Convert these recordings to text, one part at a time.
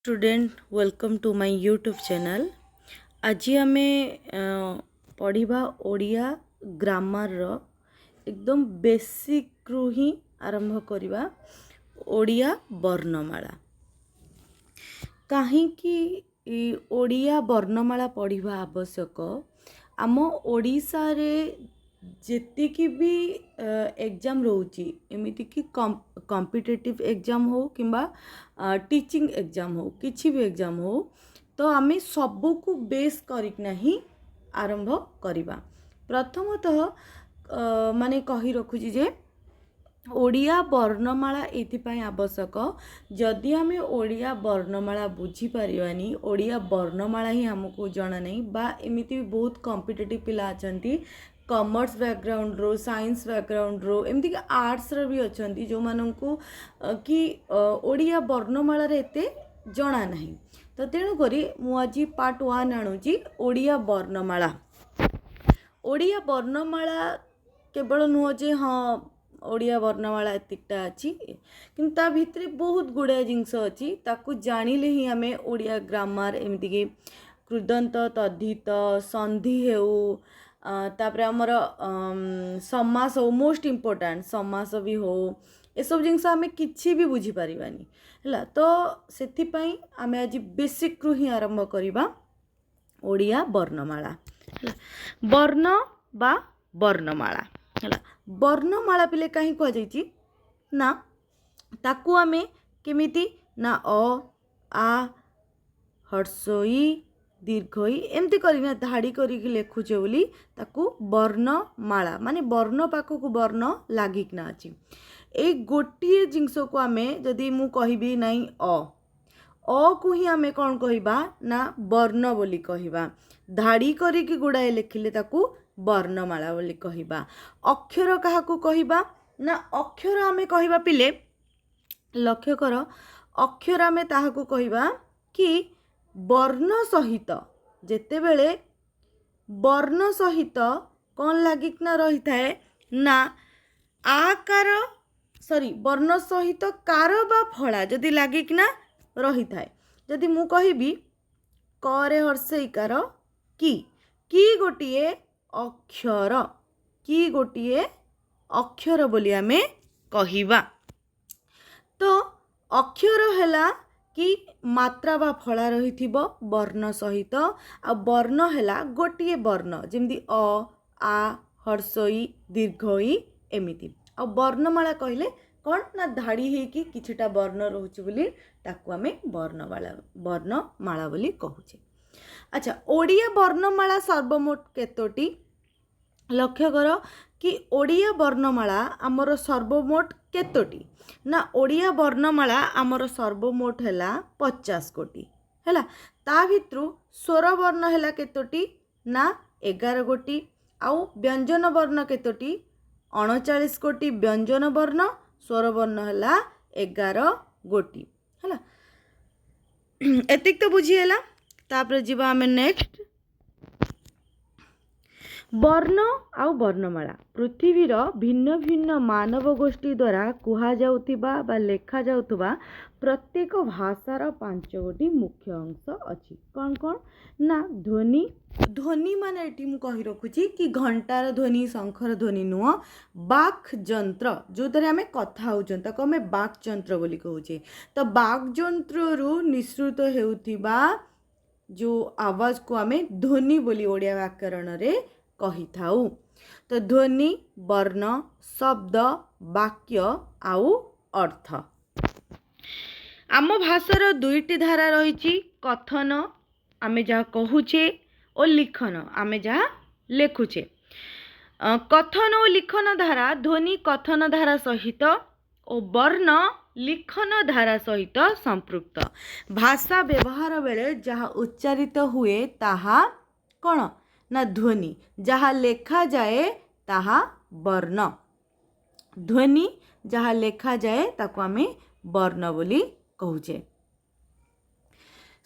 Student welcome to my YouTube channel. आज आम पढ़ा ओडिया ग्रामर रो एकदम बेसिक रु ही आरंभ करवा ओडिया वर्णमाला। कहीं ओडिया वर्णमाला पढ़ा आवश्यक आम ओडिशा रे जेतिकी भी एग्जाम रोची एमिति कि कॉम्पिटिटिव एग्जाम हो किंबा टीचिंग एग्जाम हो किछि भी एग्जाम हो तो आमे सबू को बेस करिकना ही आरंभ करिबा। प्रथमतः माने कही रखुची जे ओडिया वर्णमाला एथिपाई आवश्यक जदि आमे ओडिया वर्णमाला बुझी पारिबानी ओडिया वर्णमाला ही हमको जणा नहीं बा एमिति भी बहुत कॉम्पिटिटिव पिला अछंती कॉमर्स बैकग्राउंड रो साइंस बैकग्राउंड रो एमती कि आर्ट्स रो भी अछंती जो माननकु कि ओडिया वर्णमाला रे एते जणा नहीं। तो तेणु करी मु आज पार्ट 1 आणुची ओडिया वर्णमाला। ओडिया वर्णमाला केवल नुह जे हाँ ओडिया वर्णमाला एतिकटा अच्छी कि भितर बहुत गुड़ाए जिनस अच्छी ताकू जानिले ही आम ओडिया ग्रामर एमती कि कृदंत तद्धित संधि हेउ तापरे हमर समास हो मोस्ट इम्पोर्टेंट समास भी हो ये सब जिनस आम किछि भी बुझी पारिबानी हैला। तो सेथि पई आम आज बेसिक रु ही आरंभ करिबा ओडिया वर्णमाला। वर्ण बा वर्णमाला हैला। वर्णमाला पिले कहीं कह जाइछि ना ताकू आमे केमिति ना अ आ हर्षई दीर्घई एमती करिना धाड़ी करिक लेखुचे बोली ताकू वर्णमाला माने वर्ण पाखक वर्ण लागिकना अछि। ए गोटिए जिंस को आमे जदि मु कहिबी नहीं अ को ही आमे कौन कहिबा ना वर्ण बोली कहिबा। धाड़ी करिक गुड़ाए लेखिले ताकू वर्णमाला बोली कहिबा। अक्षर काहाकू कहिबा ना अक्षर आमे कहिबा पिले लक्ष्य कर अक्षर आमे ताहाकू कहिबा कि वर्ण सहित जेते बेले वर्ण सहित कौन लागिकना रही थाए ना आकार सॉरी वर्ण सहित कार बा फला जदि लागिकना रही थाए। जदि मु कहिबी क रे हर्षईकार की गोटिए अक्षर की गोटिए अक्षर बोली आमे कहिबा। तो अक्षर हैला कि मात्रा बा फला रही थिबो वर्ण सहित आ वर्ण हैला गोटिए वर्ण जेमती अ आ हर्षई दीर्घई एमिति आ वर्णमाला कहले कौन ना धाड़ी हे कि किछटा वर्ण रोचे बोली ताकू आमे वर्णमाला बोली कहूचे। अच्छा ओडिया वर्णमाला सर्वमोट केतोटी लक्ष्य कर कि ओडिया वर्णमाला आमर सर्वमोट केतोटी ना ओडिया वर्णमाला आमर सर्वमोट हैला 50 कोटी हैला। ता भितरु स्वर वर्ण हैला केतोटी ना 11 कोटी आउ व्यंजन वर्ण केतोटी 39 कोटी व्यंजन वर्ण स्वर वर्ण हैला 11 गोटी हैला। एतिक तो बुझी हैला। तापर जीवा आमे नेक्स्ट वर्ण आउ वर्णमाला पृथ्वीर भिन्न भिन्न मानव गोष्ठी द्वारा कुहा जाउथिबा बा लेखा जाउथबा प्रत्येक भाषार 5 गोटी मुख्य अंश अछि। कौन कौन ना ध्वनि ध्वनि माने एठी मु कहि रखुची कि घंटार ध्वनि शंखर ध्वनि नुह बाक जंत्र जो द्वारा आमे कथा होउछन ताको आमे बाक जंत्र बोली कहूचे। तो बाक जंत्र रु निसृत हेउथिबा जो आवाज को आमे ध्वनि बोली ओडिया व्याकरण रे कही थाउ। तो ध्वनि वर्ण शब्द वाक्य आउ अर्थ आम भाषार दुईटी धारा रही कथन आमे जहाँ कहूचे और लिखन आमे जहाँ लेखुचे। कथन और लिखन धारा ध्वनि कथन धारा सहित और वर्ण लिखन धारा सहित संपृक्त। भाषा व्यवहार बेले जहाँ उच्चारित हुए ताहा कौन ना ध्वनि जहाँ लेखा जाए ताहा वर्ण ध्वनि जहाँ लेखा जाए ताको आमे वर्ण बोली कहूचे।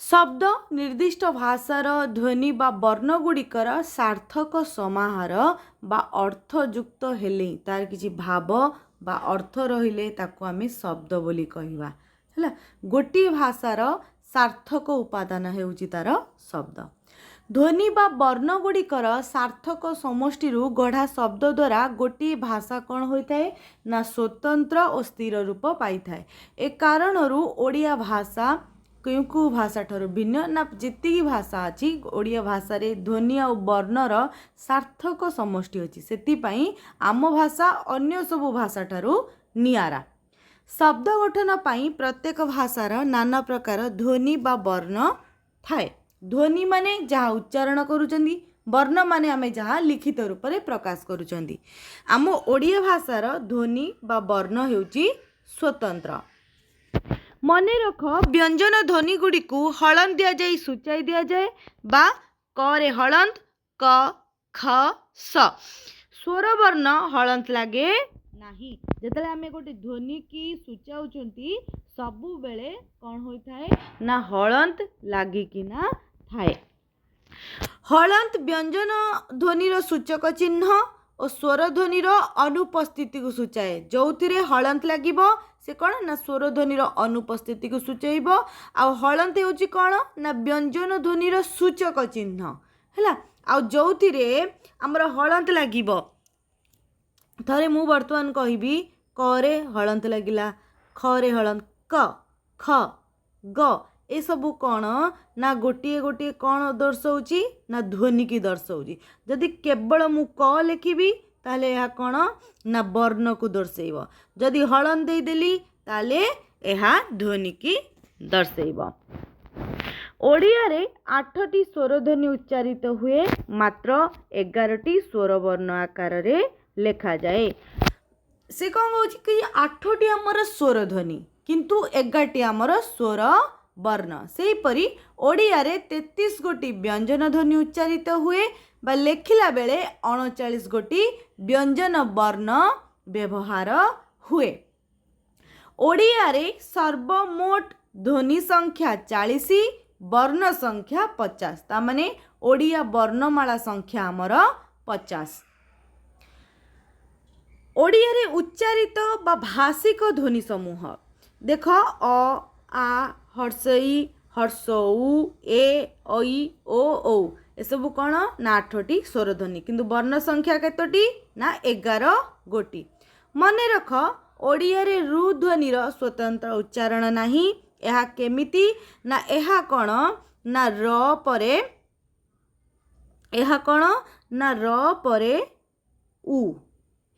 शब्द निर्दिष्ट भाषार ध्वनि बा वर्ण गुड़िकर सार्थक समाहार बा अर्थयुक्त हेले तार किछि भाव बा अर्थ रहिले ताको आमे शब्द बोली कहिबा हैला। गोटी भाषार सार्थक उपादान हेउची तार शब्द। ध्वनि बा वर्ण गुड़िकर सार्थक समष्टि गढ़ा शब्द द्वारा गोटे भाषा कौन होता है ना स्वतंत्र और स्थिर रूप पाई थाए। ए कारण ओडिया भाषा क्यों क्यों भाषा ठारू भिन्न ना जी भाषा अच्छी ओडिया भाषा रे ध्वनि और वर्णर सार्थक समष्टि अच्छी से आम भाषा अन्य सबु भाषा ठारू नियारा। शब्द गठन पाई प्रत्येक भाषार नाना प्रकार ध्वनि बा वर्ण थाए। ध्वनि माने जहाँ उच्चारण करुचंदी, वर्ण माने आमे जहाँ लिखित रूप में प्रकाश करुचंदी। आम ओडिया भाषार ध्वनि बा वर्ण हेउची स्वतंत्र। मने रख व्यंजन ध्वनि गुड़ी को हलंत दि जाए सूचाई दि जाए बा क रे हलंत क ख स। स्वर वर्ण हलंत लागे नाही। जेतले आमे गोटे ध्वनि की सूचाउचंती सबु बेले कौन होता है ना हलंत लागिकिना थाए। हलंत व्यंजन ध्वनिर सूचक चिन्ह और स्वर ध्वनिर अनुपस्थिति को सूचाए। जो हलंत लगिबो से कौन ना स्वर ध्वनिर अनुपस्थिति को सूचैब। आ हलंत होची कौन ना व्यंजन ध्वनिर सूचक चिन्ह हैला। आ जो आमर हलंत लगिबो थरे मु वर्तमान कहबी क रे हलंत लगिला, ख रे हलंत क ख ग ए सबू कौन ना गोटे गोटे कौन दर्शाऊँगी ना ध्वनि की दर्शाऊँगी। जदि केवल मु क लिखिबी ताले यह कौन ना वर्ण को दर्शेब। जदि हलंत देदेली ताले यह ध्वनि की दर्शेब। ओडिया रे 8टी स्वर ध्वनि उच्चारित हुए, मात्र 11टी स्वर वर्ण आकार रे लेखा जाए। से कौन कौन कि 8टी आमर स्वर ध्वनि किंतु 11टी आमर स्वर वर्ण। से परी ओडिया रे 33 गोटी व्यंजन ध्वनि उच्चारित हुए बा लेखिला बेले 39 गोटी व्यंजन वर्ण व्यवहार हुए। ओडिया रे सर्वमोट ध्वनि संख्या 40, वर्ण संख्या 50। ता माने ओडिया वर्णमाला संख्या आमर 50। ओडिया रे उच्चारित बा भाषिक ध्वनि समूह देख अ आ हर्षई हर्षऊ ए ऐ ओ औ ए सब कौन ना 8टी स्वर ध्वनि किंतु वर्ण संख्या केतोटी ना 11 गोटी। मने रख ओडिया रे रु ध्वनिर स्वतंत्र उच्चारण नहीं। यह केमिति ना यह कौन ना र परे यह कौन ना र परे उ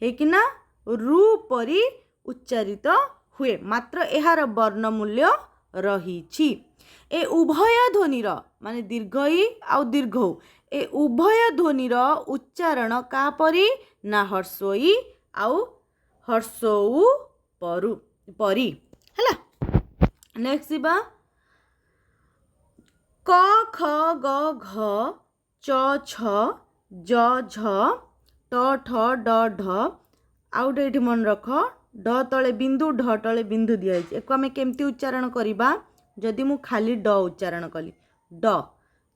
है कि ना रु परी उच्चारित हुए, मात्र यार वर्ण मूल्य रही। ए उभय ध्वनिर माने दीर्घई आउ दीर्घ ए उभय ध्वनिर उच्चारण का परी ना हर्षई आउ हर्षऊ परु परी हैला। नेक्स्ट बा क ख ग घ च छ ज झ ट ठ ड ढ आउट एठी मन रख ड तले बिंदु ढ तले बिंदु दिया है। एको आमे केमती उच्चारण करिबा जदि मु खाली ड उच्चारण कली ड,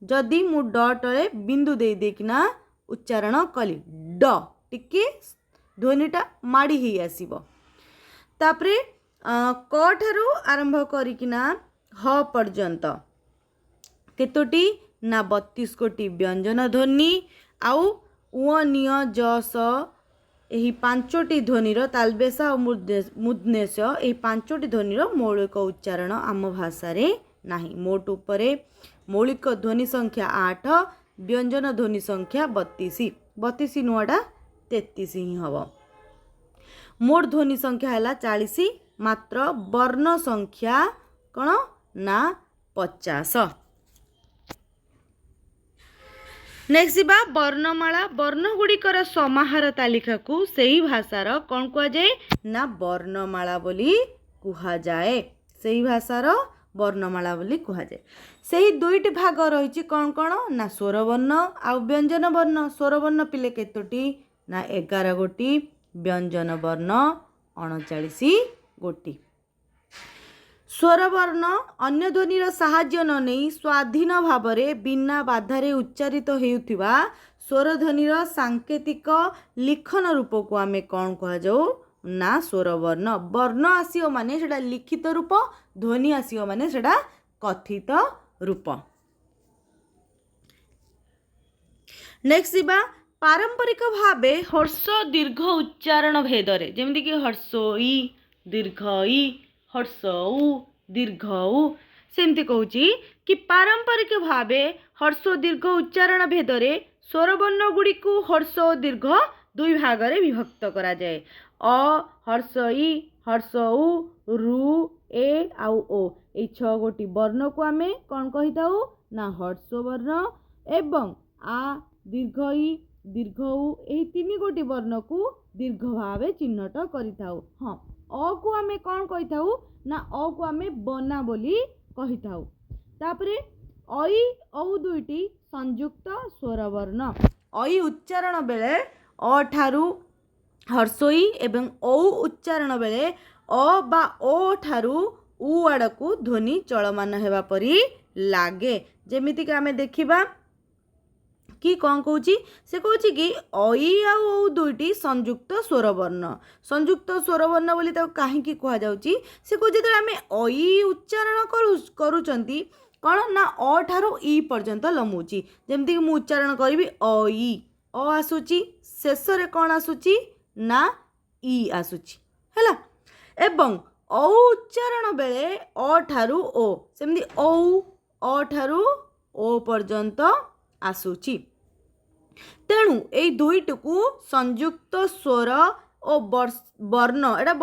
जदि मु ड तले बिंदु दे देकिना उच्चारण कली ड टिके ध्वनिटा माड़ी ही आसीबो। तापरे क ठारू आरंभ करिकिना ह पर्यंत केतोटी ना 32 कोटी व्यंजन ध्वनि आउ उ निय ज स यही 5टी ध्वनिर तालबेसा और मुद्नेश यही 5टी ध्वनिर मौलिक उच्चारण आम भाषा रे नाही। मोट उपरे मौलिक ध्वनि संख्या 8, व्यंजन ध्वनि संख्या 32 नुआटा 33 ही हम। मोट ध्वनि संख्या है 40, मात्र वर्ण संख्या कौन ना 50। नेक्स्ट बा वर्णमाला वर्ण गुड़िकर समाहार तालिका को सही भाषार कौन कह जाए ना वर्णमाला बोली कहा जाए। सही भाषार वर्णमाला बोली कहा जाए। सही दुईटी भाग रही कौन कौन ना स्वर वर्ण आ व्यंजन वर्ण। स्वर वर्ण पिले केतोटी ना 11 गोटी, व्यंजन वर्ण 39 गोटी। स्वर वर्ण अन्य ध्वनिर साहाय्य न नहीं स्वाधीन भाव में बिना बाधारे उच्चारित हेउथिबा स्वर ध्वनिर सांकेतिक लिखन रूप को आमे कौन कह जाऊ ना स्वर वर्ण। वर्ण आसियो माने सेटा लिखित रूप, ध्वनि आसियो माने सेटा कथित रूप। नेक्स्ट जीवा पारंपरिक भावे हर्ष दीर्घ उच्चारण भेदरे जेमती कि हर्ष ई दीर्घ ई हर्ष उ दीर्घ उ सेमती कहूची कि पारंपरिक भावे हर्ष दीर्घ उच्चारण भेदरे स्वरवर्ण गुड़ी को हर्ष और दीर्घ दुई भाग रे विभक्त करा जाए। अ हर्ष ई हर्ष उ रु ए आउ ओ ए 6 गोटी वर्ण को आमे कौन कही थाउ ना हर्ष वर्ण एवं आ दीर्घ ई दीर्घ उ एही 3 गोटी वर्ण को दीर्घ भावे चिन्हट करि थाउ। हाँ अ को आमे कौन कही थाउ ना अ को आमे बना बोली कही थाउ। तापरे अई औ दुईटी संयुक्त स्वर वर्ण अई उच्चारण बेले अ ठारू हर्षई एवं औ उच्चारण बेले अ बा ओ ठारू उ आड़ को ध्वनि चलमान हेबा परी लागे। जेमिति कि आमे देखिबा कि कौन कहूँ से कहूँ कि अई आउ दुईटी संयुक्त स्वर वर्ण संयुक्त स्वर वर्ण बोली कहीं कह जाउची से कहूँ जो आम अई उच्चारण करूचंती कौन ना अ ठारू ई पर्यंत लम्बुची जमती कि मु उच्चारण करी अई अ आसूची शेष रे कौन आसूची ना ई आसूची हैला एवं औ उच्चारण बेले अ ठारू ओ सेमती औ अ ठारू ओ पर्यंत आसूची। तेणु ए दुईटू संयुक्त स्वर और वर्ण एटा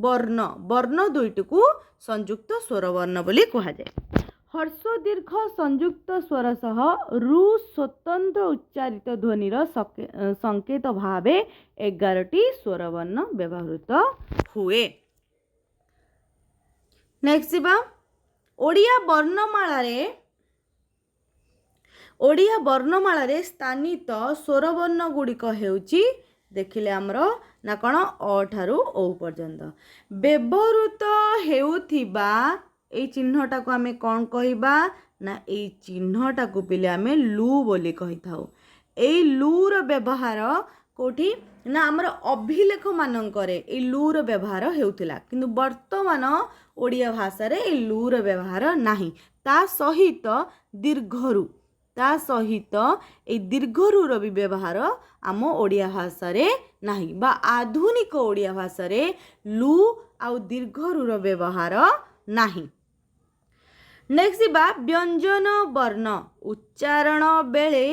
वर्ण वर्ण दुईटू संयुक्त स्वर वर्ण बोली कहा जाए। हर्ष दीर्घ संयुक्त स्वर सह रु स्वतंत्र उच्चारित ध्वनिर संकेत भावे 11टी स्वर वर्ण व्यवहृत हुए। नेक्स्ट जीवा ओडिया वर्णमाला रे स्थानित स्वरवर्ण गुड़िक हेउची देखिले आमर ना कौन अ ठारू ओ पर्यंत व्यवहृत हेउथिबा ए चिन्हटा को आमे कौन कहिबा ना ए चिन्हटा को पिले आमे लू बोली कहि थाउ। ए लू रो व्यवहार कोठी ना आमर अभिलेख मानकरे ए लू रो व्यवहार हेउथिला किंतु वर्तमान ओडिया भाषा रे ए लू रो व्यवहार नाही ता सहित दीर्घरू ता सहित ए दीर्घरूर भी व्यवहार आम ओडिया भाषा रे नाही बा आधुनिक ओडिया भाषा रे लू आउ दीर्घरूर व्यवहार नाही। नेक्स्ट बा व्यंजन वर्ण उच्चारण बेले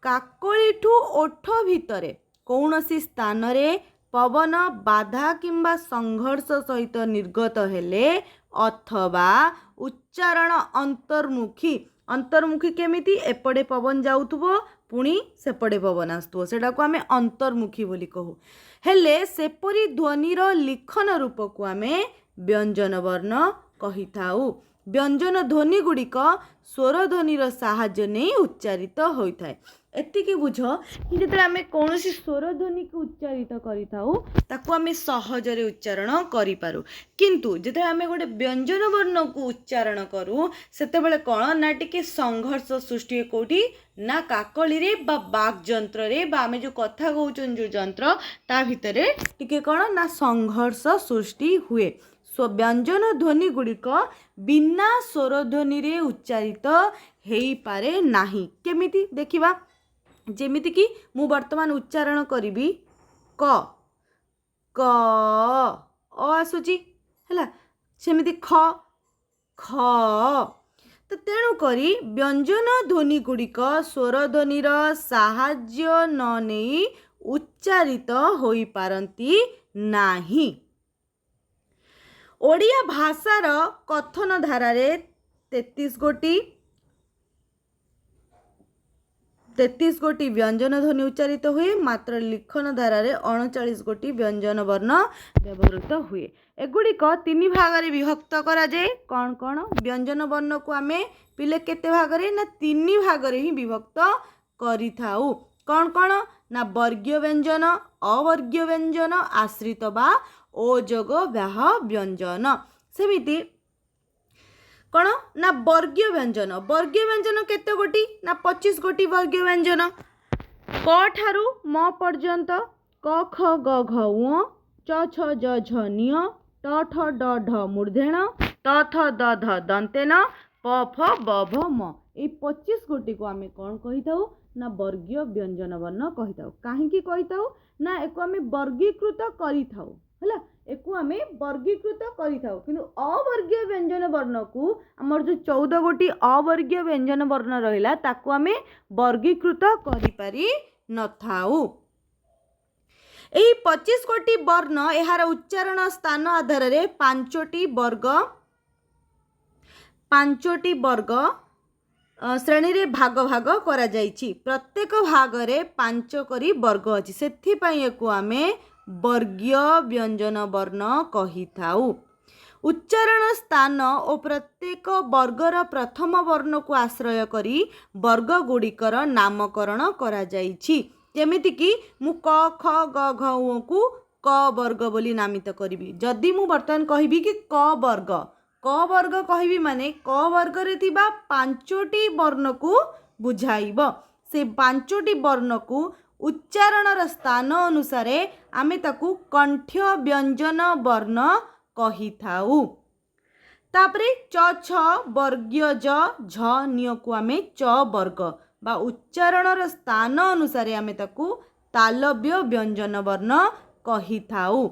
काकळीठू ओठ भितरे कौनसी स्थान रे पवन बाधा किंबा संघर्ष सहित निर्गत हेले अथवा उच्चारण अंतर्मुखी केमिति एपटे पवन जाउथुबो पुणी सेपटे पवन आसुथुबो सेटा को आमे अंतर्मुखी बोली कहू हेले सेपरी ध्वनिर लिखन रूप को आमे व्यंजन वर्ण कहि थाउ। व्यंजन ध्वनि गुड़िक स्वर ध्वनिर साहाय्य नहीं उच्चारित होता है। एतिकी बुझ कि जो आम कौन स्वर ध्वनि को उच्चारित करूँ आम सहजरे उच्चारण करूँ किंतु जो आम गोटे व्यंजन वर्ण को उच्चारण करूँ से कौन ना टिके संघर्ष सृष्टि कौटी ना काकली रे बा बाक जंत्र रे बा आम जो कथा कहूँ जो जंत्र ता भितर टिके कौन ना संघर्ष सृष्टि हुए। व्यंजन ध्वनि गुड़िक बिना स्वर ध्वनि रे उच्चारित हेई पारे नाही। केमिति देखिबा जेमिति कि मु वर्तमान उच्चारण करिबी क क अ आसुची हैला सेमिति ख ख तो तेणु करी व्यंजन ध्वनि गुड़िक स्वर ध्वनिर साहाय्य न नेई उच्चारित होई पारंती नाही। ओडिया भाषार कथन धारा रे 33 गोटी व्यंजन ध्वनि उच्चारित हुए मात्र लिखन धारा रे 39 गोटी व्यंजन वर्ण व्यवहृत हुए। एगुड़िक 3 भाग रे विभक्त करा जाए कौन कौन व्यंजन वर्ण को आमे पिले केते भाग रे ना 3 भाग रे ही विभक्त करि थाउ। कौन कौन ना वर्गीय व्यंजन अवर्गीय व्यंजन आश्रित बा ओजोग व्याह व्यंजन सेमिति कौन ना वर्गीय व्यंजन केते गोटी ना 25 गोटी वर्गीय व्यंजन क ठारू म पर्यंत क ख ग घ उ च छ ज झ ञ ट ठ ड ढ मूर्धेण त थ द ध दन्तेन प फ ब भ म ए 25 गोटी को आमे कौन कही थाउ ना वर्गीय व्यंजन वर्ण कही थाउ। काहेकि कही थाउ ना एको आमे वर्गीकृत करी थाउ हला एको आमे वर्गीकृत करी थाउ किंतु अवर्गीय व्यंजन वर्ण को हमर जो 14 गोटी अवर्गीय व्यंजन वर्ण रहिला ताको आमे वर्गीकृत करि पारि न थाउ। एही 25 गोटी वर्ण एहार उच्चारण स्थान आधार रे पांचोटी वर्ग श्रेणी रे भाग भाग करा जाइछि। प्रत्येक भाग रे 5 करी वर्ग अछि सेथि पई एको आमे वर्गीय व्यंजन वर्ण कही थाउ। उच्चारण स्थान और प्रत्येक वर्गर प्रथम वर्ण को आश्रय करी वर्ग गुड़िकर नामकरण करा जाइछि। जेमिति कि मु क ख ग घ उ को क वर्ग बोली नामित करिवि। जदि मु वर्तमान कहिबि कि क वर्ग कहिबि माने क वर्ग रे थिबा पांचोटी वर्ण को बुझाइब। से पांचोटी वर्ण को उच्चारण स्थान अनुसार आमे ताकू कंठ्य व्यंजन वर्ण कही थाउ। तापरे च छ वर्गीय ज झ निय को आमे च वर्ग बा उच्चारण स्थान अनुसार आमे ताकू तालव्य व्यंजन वर्ण कही थाउ।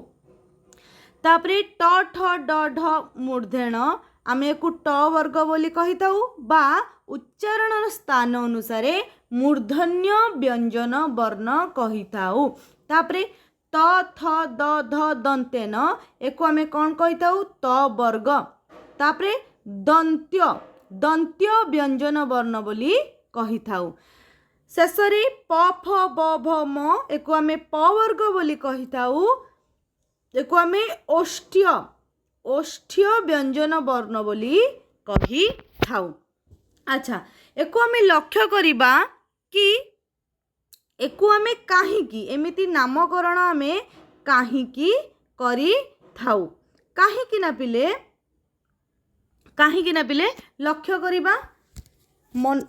तापरे ट ठ ड ढ मूर्धेण आमे को ट वर्ग बोली कही थाउ बा उच्चारण स्थान अनुसार मूर्धन्य व्यंजन वर्ण कही थाउ। तापरे त थ द ध दंतेन एको आमे कौन कही थाउ त वर्ग। तापरे दंत्य व्यंजन वर्ण बोली कही थाउ। शेषरे प फ ब भ म एको आमे प वर्ग बोली कही थाउ। एको आमे ओष्ठ्य व्यंजन वर्ण बोली कही थाउ। अच्छा एको आमे लक्ष्य करिबा कि एको आमे काहीकि एमिति नामकरण आमे काहीकि करी थाउ। काहीकि ना पिले लक्ष्य करिबा मन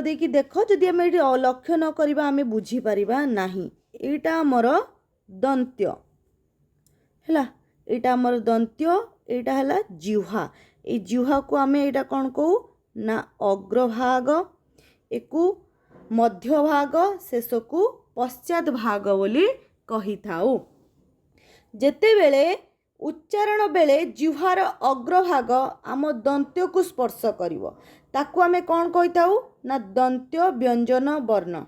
देकी देख जदि आमे लक्ष्य न करिबा आमे बुझी परिबा नाही। एटा हमर दंत्य हैला एटा हमर दंत्य एटा हैला जिह्वा। ए जिह्वा को आमे एटा कौन कहू ना अग्रभाग एकु मध्य भाग शेष को पश्चात भाग बोली कही थाउ। जेते बेले उच्चारण बेले जिह्वार अग्रभाग आम दंत्य को स्पर्श करिवो ताकू आमे कौन कही थाउ ना दंत्य व्यंजन वर्ण।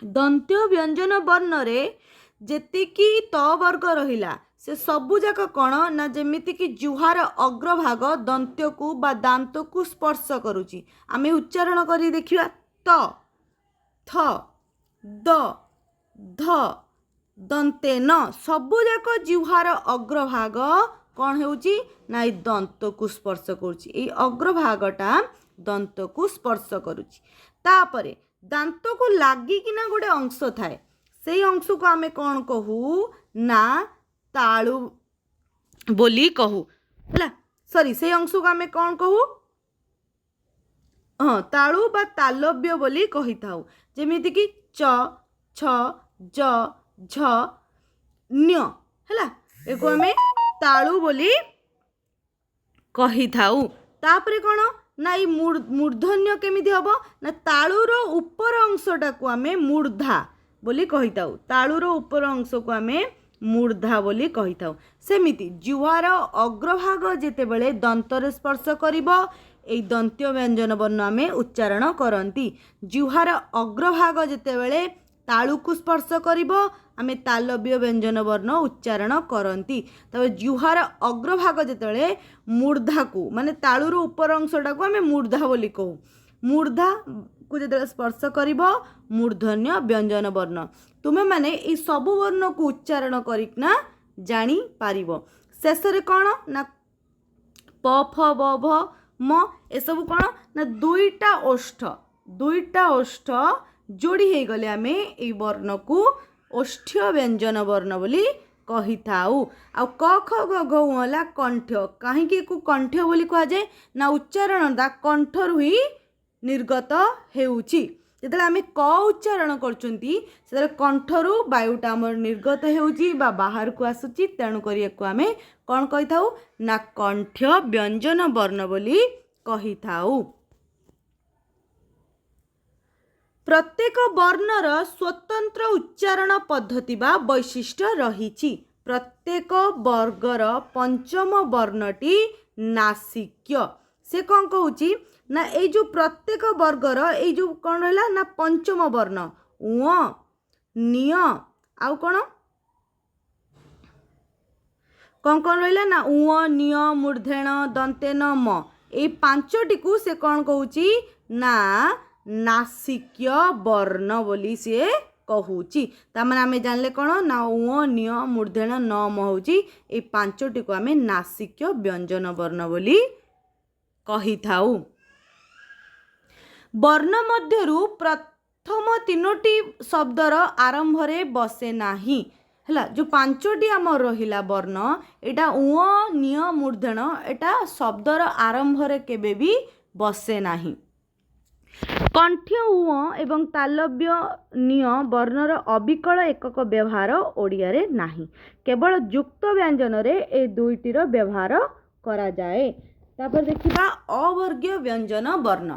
दंत्य व्यंजन वर्ण रे जेतिकी त वर्ग रहिला से सबु जाक कौन ना जेमिति कि जिह्वार अग्रभाग दंत्य को बा दांत को स्पर्श करुची। आमे उच्चारण करी देखिबा त थ द ध दंते न सबु जाक जिह्वार अग्रभाग कौन होउची ना दंत को स्पर्श करुची। ए अग्रभागटा दंत को स्पर्श करुची। तापरे दांत को लागी किना गोटे अंश थाए से अंश को आमे कौन कहू ना तालु बोली कहू हला सॉरी से अंश को आमे कौन कहू हाँ तालु बा तालव्य बोली कही थाउ। जेमिति कि च छ ज झ न्य हला एको आमे तालु बोली कही थाउ। तापरे कौन ना ई मूर्धन्य केमिति हबो ना तालुर ऊपर अंशटा को आमे मूर्धा बोली कही थाउ। तालुर ऊपर अंश को आमे मूर्धा बोली कही थाउ। सेमिति जिह्वार अग्रभाग जेते बेले दंतर स्पर्श करिवो एई दंत्य व्यंजन वर्ण आमे उच्चारण करंती। जिह्वार अग्रभाग जेते बेले तालु को स्पर्श करिवो आमे तालव्य व्यंजन वर्ण उच्चारण करंती। तबे जिह्वार अग्रभाग जेते बेले मूर्धा को माने तालुर ऊपर अंशटा को आमे मूर्धा बोली कहू। मूर्धा को जेते स्पर्श करिवो मूर्धन्य व्यंजन वर्ण। तुमे माने ए सबु वर्ण को उच्चारण करिकना जानी पारिवो। शेषरे कौन ना प फ ब भ म ए सब कौन ना दुईटा ओष्ठ जोड़ी हे गले आमे ए वर्ण को ओष्ठ्य व्यंजन वर्ण बोली कही थाउ। आ क ख ग घ होला कंठ। काहेकि को कंठ बोली कहा जाए ना उच्चारण दा कंठ रु ही निर्गत हेउची। ଯେତେବେଳେ ଆମେ କ ଉଚ୍ଚାରଣ କରୁଛନ୍ତି ସେତେବେଳେ କଣ୍ଠରୁ ବାୟୁଟା ଆମର ନିର୍ଗତ ହେଉଛି ବା ବାହାରକୁ ଆସୁଛି, ତେଣୁକରି ୟାକୁ ଆମେ କ'ଣ କହିଥାଉ ନା କଣ୍ଠ୍ୟ ବ୍ୟଞ୍ଜନ ବର୍ଣ୍ଣ ବୋଲି କହିଥାଉ। ପ୍ରତ୍ୟେକ ବର୍ଣ୍ଣର ସ୍ୱତନ୍ତ୍ର ଉଚ୍ଚାରଣ ପଦ୍ଧତି ବା ବୈଶିଷ୍ଟ୍ୟ ରହିଛି। ପ୍ରତ୍ୟେକ ବର୍ଗର ପଞ୍ଚମ ବର୍ଣ୍ଣଟି ନାସିକ୍ୟ। ସେ କ'ଣ କହୁଛି ନା ଏଇ ଯେଉଁ ପ୍ରତ୍ୟେକ ବର୍ଗର ଏଇ ଯେଉଁ କ'ଣ ରହିଲା ନା ପଞ୍ଚମ ବର୍ଣ୍ଣ ଉଁ ନିୟ ଆଉ କ'ଣ ରହିଲା ନା ଉଁ ନିୟ ମୂର୍ଧେଣ ଦନ୍ତେନ ମ, ଏଇ ପାଞ୍ଚଟିକୁ ସେ କ'ଣ କହୁଛି ନା ନାସିକ୍ୟ ବର୍ଣ୍ଣ ବୋଲି ସିଏ କହୁଛି। ତାମାନେ ଆମେ ଜାଣିଲେ କ'ଣ ନା ଉଁ ନିୟ ମୂର୍ଧେଣ ନ ମ ହେଉଛି ଏଇ ପାଞ୍ଚଟିକୁ ଆମେ ନାସିକ୍ୟ ବ୍ୟଞ୍ଜନ ବର୍ଣ୍ଣ ବୋଲି କହିଥାଉ। ବର୍ଣ୍ଣ ମଧ୍ୟରୁ ପ୍ରଥମ ତିନୋଟି ଶବ୍ଦର ଆରମ୍ଭରେ ବସେ ନାହିଁ ହେଲା। ଯେଉଁ ପାଞ୍ଚଟି ଆମର ରହିଲା ବର୍ଣ୍ଣ ଏଇଟା ଉଁ ନିୟ ମୂର୍ଧେଣ ଏଇଟା ଶବ୍ଦର ଆରମ୍ଭରେ କେବେ ବି ବସେ ନାହିଁ। କଣ୍ଠ୍ୟ ଉଁ ଏବଂ ତାଲବ୍ୟ ନିୟ ବର୍ଣ୍ଣର ଅବିକଳ ଏକକ ବ୍ୟବହାର ଓଡ଼ିଆରେ ନାହିଁ। କେବଳ ଯୁକ୍ତ ବ୍ୟଞ୍ଜନରେ ଏ ଦୁଇଟିର ବ୍ୟବହାର କରାଯାଏ। ତାପରେ ଦେଖିବା ଅବର୍ଗୀୟ ବ୍ୟଞ୍ଜନ ବର୍ଣ୍ଣ।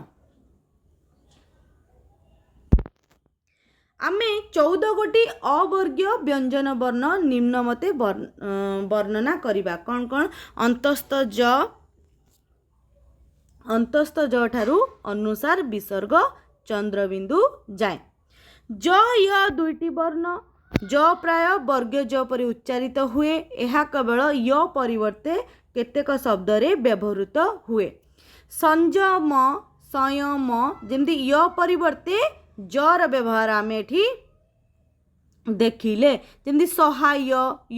ଆମେ 14 ଗୋଟି ଅବର୍ଗୀୟ ବ୍ୟଞ୍ଜନ ବର୍ଣ୍ଣ ନିମ୍ନ ମତେ ବର୍ଣ୍ଣନା କରିବା। କ'ଣ କ'ଣ? ଅନ୍ତସ୍ଥ ଜ ଠାରୁ ଅନୁସାର ବିସର୍ଗ ଚନ୍ଦ୍ରବିନ୍ଦୁ ଯାଏ। ଜ ୟ ଦୁଇଟି ବର୍ଣ୍ଣ। ଜ ପ୍ରାୟ ବର୍ଗ ଜ ପରି ଉଚ୍ଚାରିତ ହୁଏ। ଏହା କେବଳ ୟ ପରିବର୍ତ୍ତେ କେତେକ ଶବ୍ଦରେ ବ୍ୟବହୃତ ହୁଏ। ସଂଯମ ସଂୟମ ଯେମିତି ୟ ପରିବର୍ତ୍ତେ ଜର ବ୍ୟବହାର ଆମେ ଏଠି ଦେଖିଲେ। ଯେମିତି ସହାୟ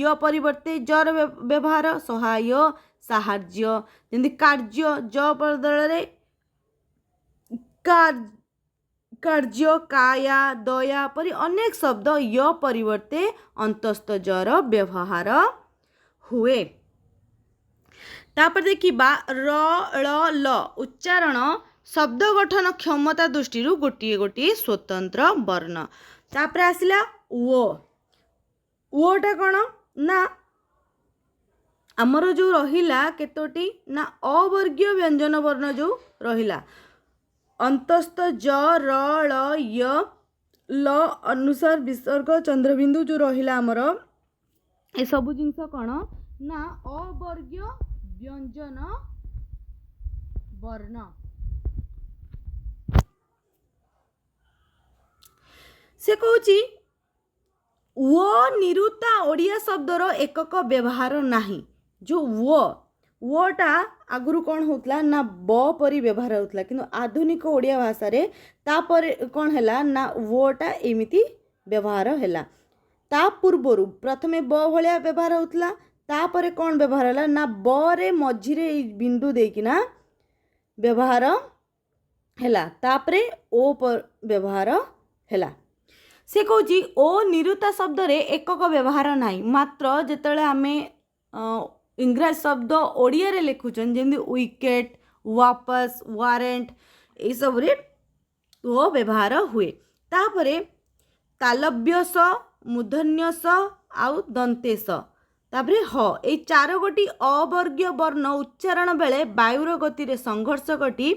ୟ ପରିବର୍ତ୍ତେ ଜର ବ୍ୟବହାର ସହାୟ ସାହାଯ୍ୟ। ଯେମିତି କାର୍ଯ୍ୟ ଜ ବଦଳରେ କାର୍ଯ୍ୟ କାୟା ଦୟା ପରି ଅନେକ ଶବ୍ଦ ୟ ପରିବର୍ତ୍ତେ ଅନ୍ତସ୍ଥ ଜର ବ୍ୟବହାର ହୁଏ। ତାପରେ ଦେଖିବା ର ଳ ଲ ଉଚ୍ଚାରଣ ଶବ୍ଦ ଗଠନ କ୍ଷମତା ଦୃଷ୍ଟିରୁ ଗୋଟିଏ ଗୋଟିଏ ସ୍ୱତନ୍ତ୍ର ବର୍ଣ୍ଣ। ତାପରେ ଆସିଲା ଓ। ଓଟା କ'ଣ ନା ଆମର ଯେଉଁ ରହିଲା କେତୋଟି ନା ଅବର୍ଗୀୟ ବ୍ୟଞ୍ଜନ ବର୍ଣ୍ଣ ଯେଉଁ ରହିଲା ଅନ୍ତସ୍ଥ ଜ ର ଳ ୟ ଲ ଅନୁସାର ବିସର୍ଗ ଚନ୍ଦ୍ରବିନ୍ଦୁ ଯେଉଁ ରହିଲା ଆମର ଏସବୁ ଜିନିଷ କ'ଣ ନା ଅବର୍ଗୀୟ ବ୍ୟଞ୍ଜନ ବର୍ଣ୍ଣ। ସେ କହୁଛି ଓ ନିରୁତା ଓଡ଼ିଆ ଶବ୍ଦର ଏକକ ବ୍ୟବହାର ନାହିଁ। ଯେଉଁ ଓଟା ଆଗରୁ କ'ଣ ହେଉଥିଲା ନା ବ ପରି ବ୍ୟବହାର ହେଉଥିଲା, କିନ୍ତୁ ଆଧୁନିକ ଓଡ଼ିଆ ଭାଷାରେ ତାପରେ କ'ଣ ହେଲା ନା ଓଟା ଏମିତି ବ୍ୟବହାର ହେଲା। ତା ପୂର୍ବରୁ ପ୍ରଥମେ ବ ଭଳିଆ ବ୍ୟବହାର ହେଉଥିଲା, ତାପରେ କ'ଣ ବ୍ୟବହାର ହେଲା ନା ବରେ ମଝିରେ ଏଇ ବିନ୍ଦୁ ଦେଇକିନା ବ୍ୟବହାର ହେଲା, ତାପରେ ଓ ବ୍ୟବହାର ହେଲା। ସେ କହୁଛି ଓ ନିରୁତା ଶବ୍ଦରେ ଏକକ ବ୍ୟବହାର ନାହିଁ। ମାତ୍ର ଯେତେବେଳେ ଆମେ ଇଂରାଜୀ ଶବ୍ଦ ଓଡ଼ିଆରେ ଲେଖୁଛନ୍ତି ଯେମିତି ୱିକେଟ୍ ୱାପସ ୱାରେଣ୍ଟ ଏଇସବୁରେ ଓ ବ୍ୟବହାର ହୁଏ। ତାପରେ ତାଲବ୍ୟସ ମୂର୍ଧନ୍ୟସ ଆଉ ଦନ୍ତେସ ତାପରେ ହ ଏଇ 4 ଗୋଟି ଅବର୍ଗୀୟ ବର୍ଣ୍ଣ ଉଚ୍ଚାରଣ ବେଳେ ବାୟୁର ଗତିରେ ସଂଘର୍ଷ ଘଟି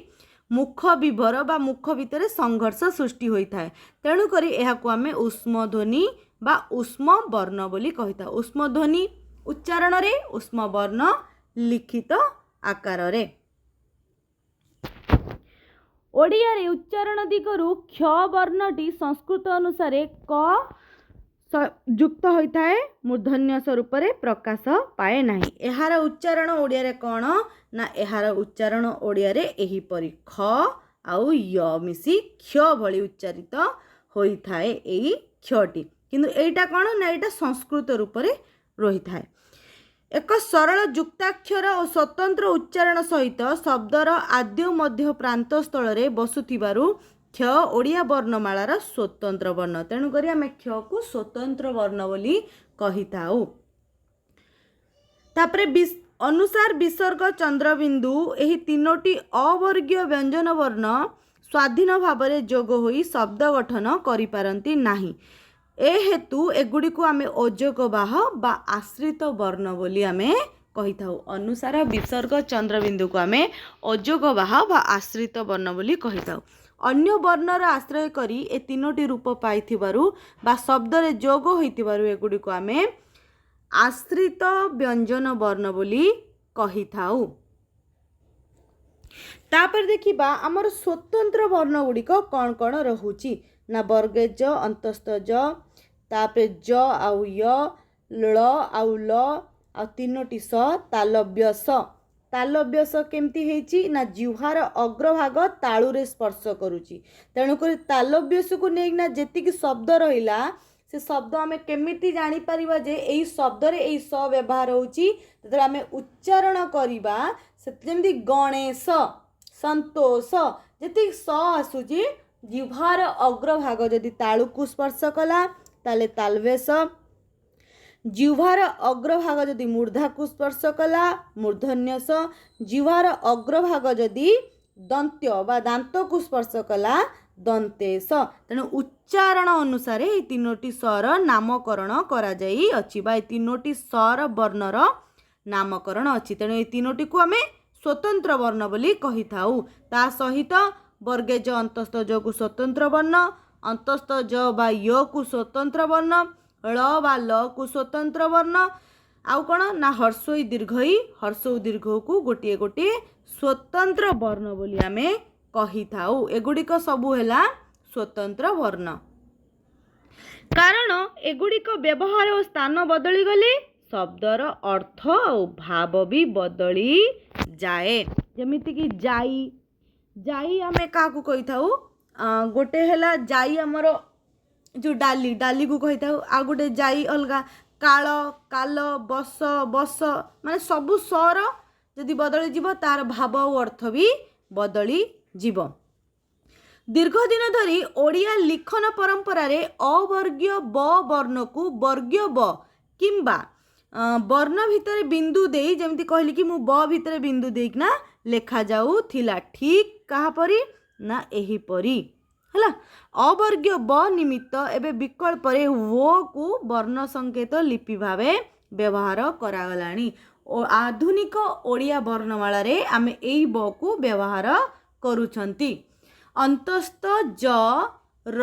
ମୁଖ ବିଭର ବା ମୁଖ ଭିତରେ ସଂଘର୍ଷ ସୃଷ୍ଟି ହୋଇଥାଏ। ତେଣୁକରି ଏହାକୁ ଆମେ ଉଷ୍ମ ଧ୍ୱନି ବା ଉଷ୍ମ ବର୍ଣ୍ଣ ବୋଲି କହିଥାଉ। ଉଷ୍ମ ଧ୍ୱନି ଉଚ୍ଚାରଣରେ ଉଷ୍ମ ବର୍ଣ୍ଣ ଲିଖିତ ଆକାରରେ। ଓଡ଼ିଆରେ ଉଚ୍ଚାରଣ ଦିଗରୁ କ୍ଷ ବର୍ଣ୍ଣଟି ସଂସ୍କୃତ ଅନୁସାରେ କ ଯୁକ୍ତ ହୋଇଥାଏ, ମୂର୍ଧନ୍ୟସ ରୂପରେ ପ୍ରକାଶ ପାଏ ନାହିଁ। ଏହାର ଉଚ୍ଚାରଣ ଓଡ଼ିଆରେ କ'ଣ ନା ଏହାର ଉଚ୍ଚାରଣ ଓଡ଼ିଆରେ ଏହିପରି ଖ ଆଉ ୟ ମିଶି କ୍ଷ ଭଳି ଉଚ୍ଚାରିତ ହୋଇଥାଏ ଏଇ କ୍ଷଟି। କିନ୍ତୁ ଏଇଟା କ'ଣ ନା ଏଇଟା ସଂସ୍କୃତ ରୂପରେ ରହିଥାଏ। ଏକ ସରଳ ଯୁକ୍ତାକ୍ଷର ଓ ସ୍ୱତନ୍ତ୍ର ଉଚ୍ଚାରଣ ସହିତ ଶବ୍ଦର ଆଦ୍ୟ ମଧ୍ୟ ପ୍ରାନ୍ତ ସ୍ଥଳରେ ବସୁଥିବାରୁ କ୍ଷ ଓଡ଼ିଆ ବର୍ଣ୍ଣମାଳାର ସ୍ୱତନ୍ତ୍ର ବର୍ଣ୍ଣ। ତେଣୁକରି ଆମେ କ୍ଷକୁ ସ୍ୱତନ୍ତ୍ର ବର୍ଣ୍ଣ ବୋଲି କହିଥାଉ। ତାପରେ ଅନୁସାର ବିସର୍ଗ ଚନ୍ଦ୍ରବିନ୍ଦୁ ଏହି 3ଟି ଅବର୍ଗୀୟ ବ୍ୟଞ୍ଜନ ବର୍ଣ୍ଣ स्वाधीन भाव जोग होई शब्द गठन करि पारंती नाही। ए हेतु एगुड़ी को आमे अजोगवाह बा आश्रित वर्ण बोली आमे कही थाउ। अनुसार विसर्ग चंद्रबिंदु को आमे अजोगवाह बा आश्रित वर्ण बोली कही थाउ। अन्य वर्णर आश्रय करी ए तीनोटी रूप पाइथिबारु बा शब्द रे जोग होइथिबारु एगुड़ी को आमे आश्रित व्यंजन वर्ण बोली कही थाउ। तापर देखिबा हमर स्वतंत्र वर्ण गुड़ी को कौन कौन रहुची ना वर्गे ज अंतस्थ ज तापर ज आउ य ल आउ ल आ तीनोटी स तालव्य स। तालव्य स केमती हेची ना जिह्वार अग्रभाग तालु रे स्पर्श करूची। तेणुक तालव्य स को नेइना जेतिकी शब्द रहिला से शब्द आमे केमिति जानी परिबा जे एई शब्द रे एई स व्यवहार होची। ततरा आमे उच्चारण करिबा से जेमती गणेश संतोष जेति स आसुची जिह्वार अग्रभाग जदि तालु को स्पर्श कला ताले तालवेश। जिह्वार अग्रभाग जदि मूर्धा को स्पर्श कला मूर्धन्यस। जिह्वार अग्रभाग जदि दंत्य बा दांत को स्पर्श कला दंतेश। तेणु उच्चारण अनुसार ये तीनोटी स्वर नामकरण करा जाई अछि बा तीनोटी स्वर वर्णर नामकरण अछि। तेणु ये तीनोटी को आमे स्वतंत्र वर्ण बोली कही थाउ। ता सहित वर्गे ज अंतस्थ ज को स्वतंत्र वर्ण अंतस्थ ज बा य को स्वतंत्र वर्ण ल बा ल को स्वतंत्र वर्ण आउ कौन ना हर्षई दीर्घई हर्षौ दीर्घ को गोटे गोटे स्वतंत्र वर्ण बोली आमे कही थाउ। एगुड़िक सबु हैला स्वतंत्र वर्ण। कारण एगुड़िक व्यवहार और स्थान बदली गले शब्दर अर्थ और भाव भी बदली जाए। जेमिति कि जाई जाई आमे काकू कही थाउ गोटे हैला जाई हमर जो डाली डाली को कही थाउ आ गोटे जाई अलगा काल काल बस बस माने सबु स्वर जदि बदली जीव तार भाव और अर्थ भी बदली जीव। दीर्घ दिन धरी ओडिया लिखन परंपरा रे अवर्गीय ब वर्ण को वर्गीय ब किंबा वर्ण भितर बिंदु देई जेमती कहली कि मु ब भितर बिंदु देई ना लेखा जाऊ थिला। ठीक कहा परी ना एही परी हला। अवर्गीय ब निमित्त एबे विकल्प रे वो को वर्ण संकेत लिपि भावे व्यवहार करागलानी। आधुनिक ओडिया वर्णमाला रे आमे एई ब को व्यवहार करूछंती। अंतस्थ ज र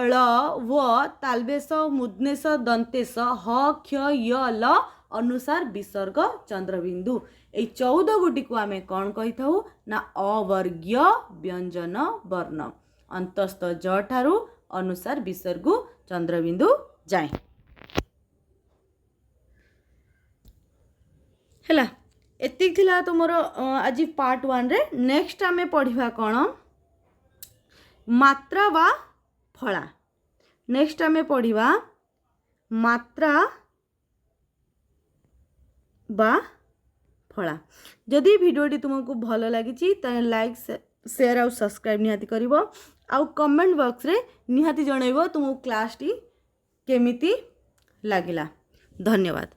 ळ व तालवेश मूर्धनेश दंतेश ह क्ष य ल अनुसार विसर्ग चंद्रबिंदु ए 14 गुटी को आमे कौन कही थाउ ना अवर्गीय व्यंजन वर्ण। अंतस्थ ज ठारू अनुसार विसर्ग चंद्रबिंदु जाए हैला। एतिक थिला तुमर आज पार्ट 1 रे। नेक्स्ट आमे पढ़िबा कोन मात्रा बा फला। नेक्स्ट आमे पढ़िबा मात्रा बा फला। जदि वीडियोटी तुमको भल लगी लाइक शेयर और सब्सक्राइब निहाती करिवो आउ कमेंट बॉक्स रे निहाती जणाइबो तुमको क्लास टी केमिति लागिला। धन्यवाद।